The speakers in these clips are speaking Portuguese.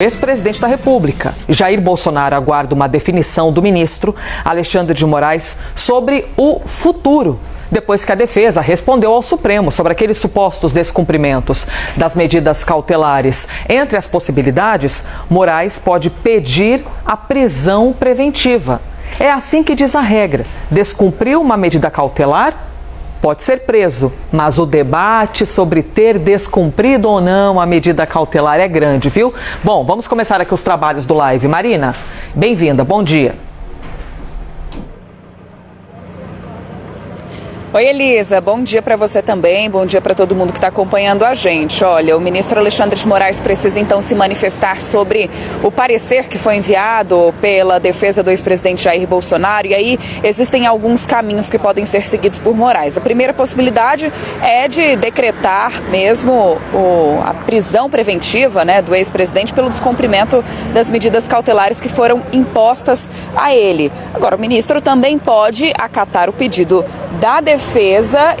Ex-presidente da República, Jair Bolsonaro, aguarda uma definição do ministro Alexandre de Moraes sobre o futuro, depois que a defesa respondeu ao Supremo sobre aqueles supostos descumprimentos das medidas cautelares. Entre as possibilidades, Moraes pode pedir a prisão preventiva. É assim que diz a regra: descumpriu uma medida cautelar, pode ser preso, mas o debate sobre ter descumprido ou não a medida cautelar é grande, viu? Bom, vamos começar aqui os trabalhos do Live. Marina, bem-vinda, bom dia. Oi, Elisa, bom dia para você também, bom dia para todo mundo que está acompanhando a gente. Olha, o ministro Alexandre de Moraes precisa então se manifestar sobre o parecer que foi enviado pela defesa do ex-presidente Jair Bolsonaro, e aí existem alguns caminhos que podem ser seguidos por Moraes. A primeira possibilidade é de decretar mesmo a prisão preventiva, do ex-presidente pelo descumprimento das medidas cautelares que foram impostas a ele. Agora, o ministro também pode acatar o pedido da defesa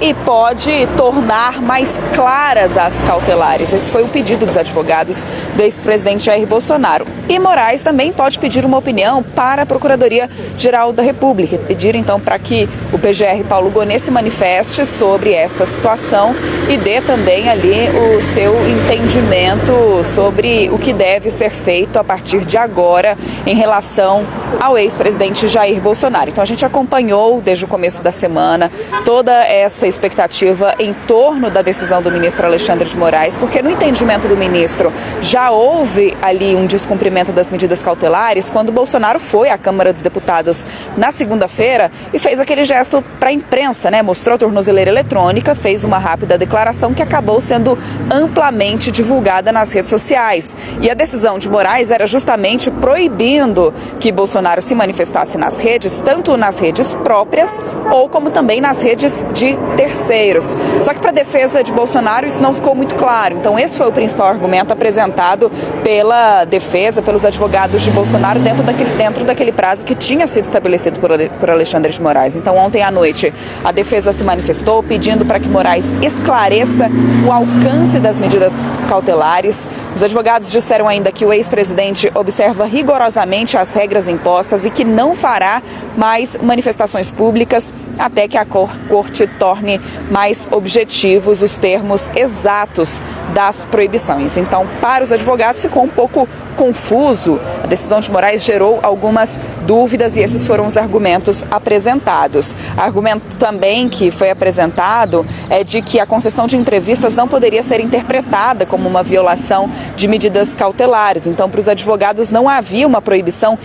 e pode tornar mais claras as cautelares. Esse foi o pedido dos advogados do ex-presidente Jair Bolsonaro. E Moraes também pode pedir uma opinião para a Procuradoria-Geral da República, pedir então para que o PGR Paulo Gonet se manifeste sobre essa situação e dê também ali o seu entendimento sobre o que deve ser feito a partir de agora em relação ao ex-presidente Jair Bolsonaro. Então a gente acompanhou desde o começo da semana toda essa expectativa em torno da decisão do ministro Alexandre de Moraes, porque no entendimento do ministro já houve ali um descumprimento das medidas cautelares quando Bolsonaro foi à Câmara dos Deputados na segunda-feira e fez aquele gesto para a imprensa, mostrou a tornozeleira eletrônica, fez uma rápida declaração que acabou sendo amplamente divulgada nas redes sociais. E a decisão de Moraes era justamente proibindo que Bolsonaro se manifestasse nas redes, tanto nas redes próprias ou como também nas redes de terceiros. Só que para a defesa de Bolsonaro isso não ficou muito claro. Então esse foi o principal argumento apresentado pela defesa, pelos advogados de Bolsonaro dentro daquele prazo que tinha sido estabelecido por Alexandre de Moraes. Então ontem à noite a defesa se manifestou pedindo para que Moraes esclareça o alcance das medidas cautelares. Os advogados disseram ainda que o ex-presidente observa rigorosamente as regras impostas e que não fará mais manifestações públicas até que a Corte torne mais objetivos os termos exatos das proibições. Então, para os advogados ficou um pouco confuso. A decisão de Moraes gerou algumas dúvidas e esses foram os argumentos apresentados. Argumento também que foi apresentado é de que a concessão de entrevistas não poderia ser interpretada como uma violação de medidas cautelares. Então, para os advogados não havia uma proibição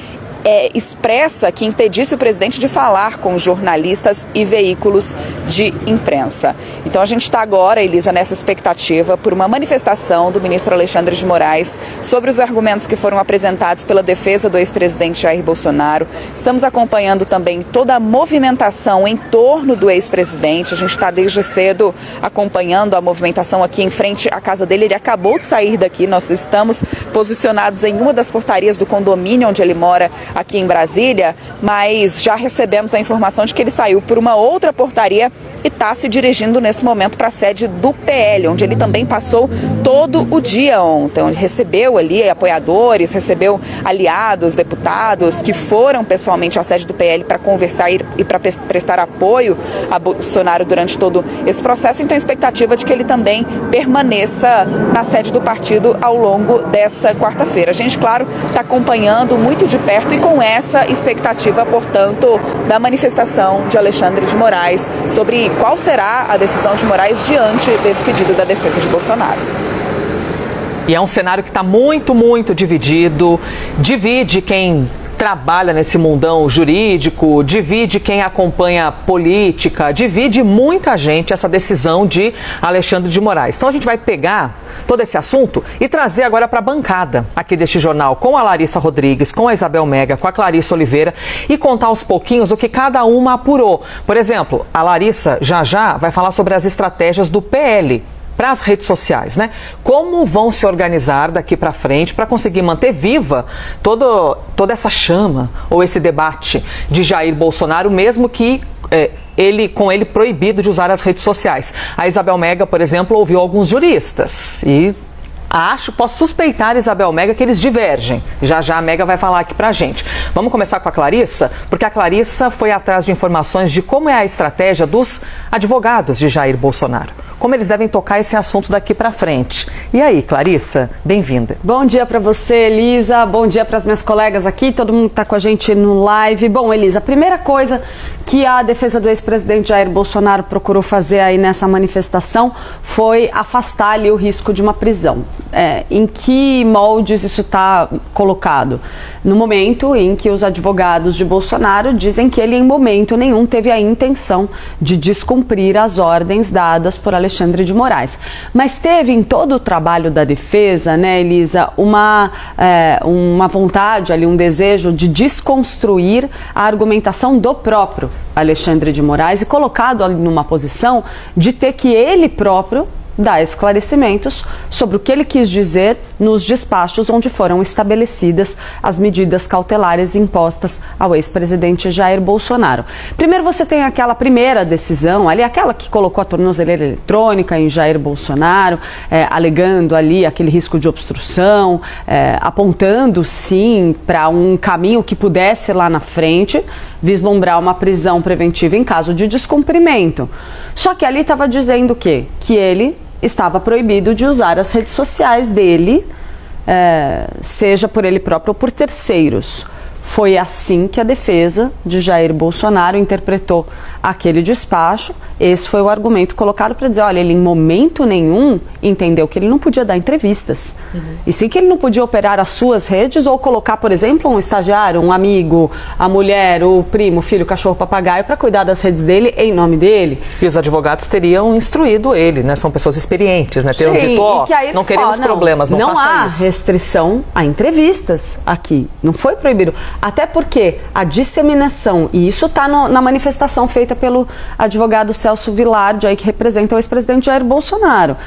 expressa que impedisse o presidente de falar com jornalistas e veículos de imprensa. Então a gente está agora, Elisa, nessa expectativa por uma manifestação do ministro Alexandre de Moraes sobre os argumentos que foram apresentados pela defesa do ex-presidente Jair Bolsonaro. Estamos acompanhando também toda a movimentação em torno do ex-presidente. A gente está desde cedo acompanhando a movimentação aqui em frente à casa dele. Ele acabou de sair daqui, nós estamos posicionados em uma das portarias do condomínio onde ele mora aqui em Brasília, mas já recebemos a informação de que ele saiu por uma outra portaria e está se dirigindo nesse momento para a sede do PL, onde ele também passou todo o dia ontem. Ele recebeu ali apoiadores, recebeu aliados, deputados que foram pessoalmente à sede do PL para conversar e para prestar apoio a Bolsonaro durante todo esse processo. Então a expectativa de que ele também permaneça na sede do partido ao longo dessa quarta-feira. A gente, claro, está acompanhando muito de perto e com essa expectativa, portanto, da manifestação de Alexandre de Moraes sobre qual será a decisão de Moraes diante desse pedido da defesa de Bolsonaro. E é um cenário que está muito dividido, divide quem trabalha nesse mundão jurídico, divide quem acompanha política, divide muita gente essa decisão de Alexandre de Moraes. Então a gente vai pegar todo esse assunto e trazer agora para a bancada aqui deste jornal com a Larissa Rodrigues, com a Isabel Mega, com a Clarissa Oliveira e contar aos pouquinhos o que cada uma apurou. Por exemplo, a Larissa já vai falar sobre as estratégias do PL para as redes sociais, Como vão se organizar daqui para frente para conseguir manter viva toda essa chama ou esse debate de Jair Bolsonaro, mesmo que com ele proibido de usar as redes sociais. A Isabel Mega, por exemplo, ouviu alguns juristas e posso suspeitar, Isabel Mega, que eles divergem. Já a Mega vai falar aqui pra gente. Vamos começar com a Clarissa, porque a Clarissa foi atrás de informações de como é a estratégia dos advogados de Jair Bolsonaro. Como eles devem tocar esse assunto daqui para frente. E aí, Clarissa, bem-vinda. Bom dia para você, Elisa. Bom dia para as minhas colegas aqui, todo mundo que está com a gente no live. Bom, Elisa, a primeira coisa que a defesa do ex-presidente Jair Bolsonaro procurou fazer aí nessa manifestação foi afastar ali o risco de uma prisão. Em que moldes isso está colocado? No momento em que os advogados de Bolsonaro dizem que ele em momento nenhum teve a intenção de descumprir as ordens dadas por Alexandre de Moraes. Mas teve em todo o trabalho da defesa, né, Elisa, uma vontade ali, um desejo de desconstruir a argumentação do próprio Alexandre de Moraes e colocado ali numa posição de ter que ele próprio dar esclarecimentos sobre o que ele quis dizer nos despachos onde foram estabelecidas as medidas cautelares impostas ao ex-presidente Jair Bolsonaro. Primeiro você tem aquela primeira decisão, ali aquela que colocou a tornozeleira eletrônica em Jair Bolsonaro, alegando ali aquele risco de obstrução, apontando sim para um caminho que pudesse lá na frente vislumbrar uma prisão preventiva em caso de descumprimento. Só que ali estava dizendo o quê? Que ele estava proibido de usar as redes sociais dele, seja por ele próprio ou por terceiros. Foi assim que a defesa de Jair Bolsonaro interpretou aquele despacho. Esse foi o argumento colocado para dizer, olha, ele em momento nenhum entendeu que ele não podia dar entrevistas. E sim que ele não podia operar as suas redes ou colocar, por exemplo, um estagiário, um amigo, a mulher, o primo, o filho, o cachorro, o papagaio para cuidar das redes dele em nome dele. E os advogados teriam instruído ele, né? São pessoas experientes, né? Teriam dito, não queremos problemas, não faça isso. Não há restrição a entrevistas aqui, não foi proibido. Até porque a disseminação, e isso está na manifestação feita pelo advogado Celso Vilardi, aí, que representa o ex-presidente Jair Bolsonaro.